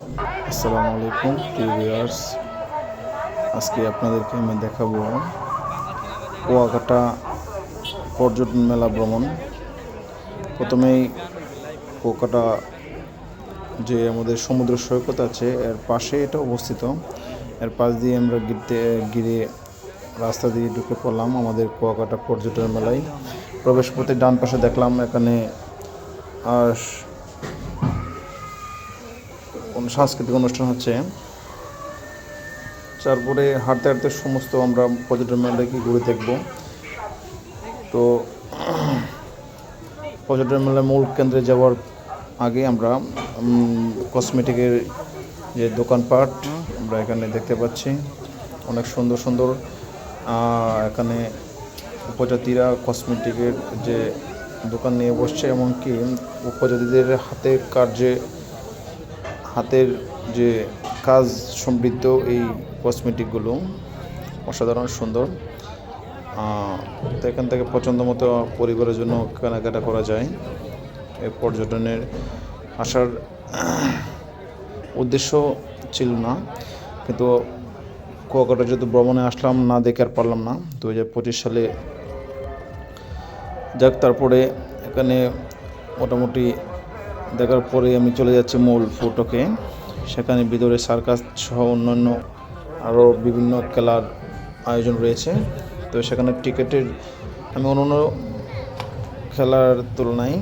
আসসালামু আলাইকুম প্রিয় ভিউয়ার্স, আজকে আপনাদেরকে আমি দেখাবো কুয়াকাটা পর্যটন মেলা ভ্রমণ। প্রথমেই কুয়াকাটা যে আমাদের সমুদ্র সৈকত আছে এর পাশে এটা অবস্থিত। এর পাশ দিয়ে আমরা গিরে রাস্তা দিয়ে ঢুকে পড়লাম আমাদের কুয়াকাটা পর্যটন মেলায়। প্রবেশ পথে ডান পাশে দেখলাম এখানে সাংস্কৃতিক অনুষ্ঠান হচ্ছে। তারপরে হাঁটতে হাঁটতে সমস্ত আমরা পর্যটন মেলাকে ঘুরে দেখব। তো পর্যটন মেলার মূল কেন্দ্রে যাওয়ার আগে আমরা কসমেটিকের যে দোকানপাট আমরা এখানে দেখতে পাচ্ছি, অনেক সুন্দর সুন্দর এখানে উপজাতিরা কসমেটিকের যে দোকান নিয়ে বসছে, এমনকি উপজাতিদের হাতের যে কাজ সমৃদ্ধ এই কসমেটিকগুলো অসাধারণ সুন্দর। তো এখান থেকে পছন্দ মতো পরিবারের জন্য কেনাকাটা করা যায়। এই পর্যটনের আসার উদ্দেশ্য ছিল না, কিন্তু কুয়াকাটা যেহেতু ভ্রমণে আসলাম, না দেখে আর পারলাম না 2025 সালে। যাক, তারপরে এখানে মোটামুটি দেখার পরে আমি চলে যাচ্ছি মূল ফটোকে। সেখানে ভিতরে সার্কাস সহ অন্যান্য আরও বিভিন্ন খেলার আয়োজন রয়েছে। তো সেখানে টিকিটের আমি অন্যান্য খেলার তুলনায়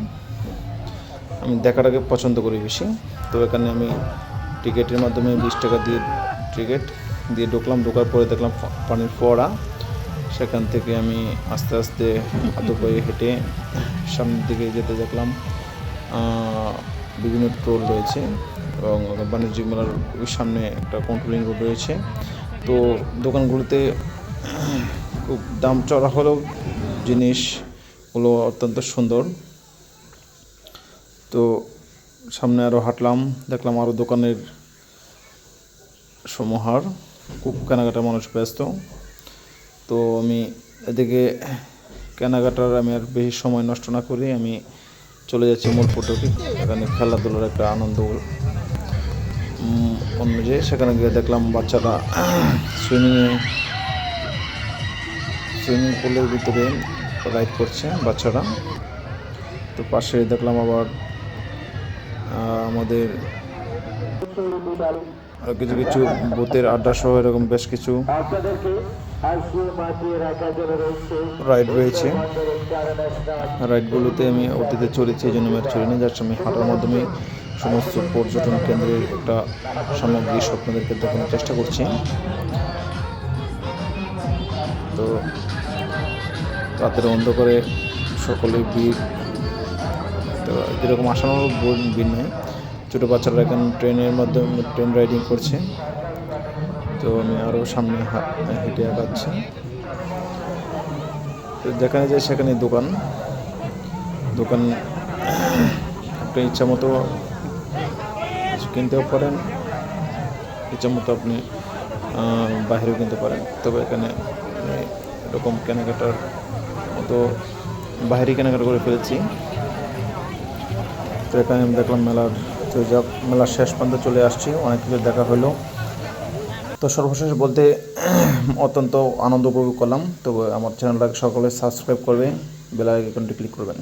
আমি দেখাটাকে পছন্দ করি বেশি। তো এখানে আমি টিকিটের মাধ্যমে 20 টাকা দিয়ে টিকিট দিয়ে ঢুকলাম। ঢোকার পরে দেখলাম পানির ফোয়ারা। সেখান থেকে আমি আস্তে আস্তে হাঁটু পায়ে হেঁটে সামনের দিকে যেতে দেখলাম বিভিন্ন টোল রয়েছে এবং বাণিজ্যিক মেলার সামনে একটা কন্ট্রোলিং রোড রয়েছে। তো দোকানগুলোতে খুব দাম চড়া হলেও জিনিসগুলো অত্যন্ত সুন্দর। তো সামনে আরও হাঁটলাম, দেখলাম আরও দোকানের সমাহার, খুব কেনাকাটা মানুষ ব্যস্ত। তো আমি এদিকে কেনাকাটার আমি আর বেশি সময় নষ্ট না করি আমি চলে যাচ্ছি মূল ফটোকে। এখানে খেলাধুলার একটা আনন্দ অনুযায়ী সেখানে গিয়ে দেখলাম বাচ্চারা সুইমিং পুলের ভিতরে রাইড করছে বাচ্চারা। তো পাশে দেখলাম আবার আমাদের কিছু কিছু ভূতের আড্ডা সহ এরকম বেশ কিছু রাইড রয়েছে। রাইডগুলোতে আমি অতীতে চলেছি, এই জন্য আমি আর চলিনি। যার আমি হাঁটার মাধ্যমে সমস্ত পর্যটন কেন্দ্রের একটা সামগ্রী স্বপ্নদেরকে দেখানোর চেষ্টা করছি। তো রাতের অন্ধকারে সকলে ভিড়, তো যেরকম আসানোর ভিড় নেই। ছোটো বাচ্চারা এখন ট্রেনের মাধ্যমে ট্রেন রাইডিং করছে। তো আমি আরও সামনে হেঁটে আগাচ্ছি। তো যেখানে যাই সেখানে দোকান আপনি ইচ্ছা মতো কিছু কিনতেও পারেন, ইচ্ছা মতো আপনি বাইরেও কিনতে পারেন। তবে এখানে এরকম কেনাকাটার মতো বাইরে কেনাকাটা করে ফেলেছি। তো এখানে আমি দেখলাম মেলার শেষ পর্যন্ত চলে আসছি, অনেক কিছু দেখা হলো। তো সর্বশেষ বলতে অত্যন্ত আনন্দ উপভোগ করলাম। তো আমার চ্যানেলটাকে সকলে সাবস্ক্রাইব করবে, বেল আইকনটি ক্লিক করবেন।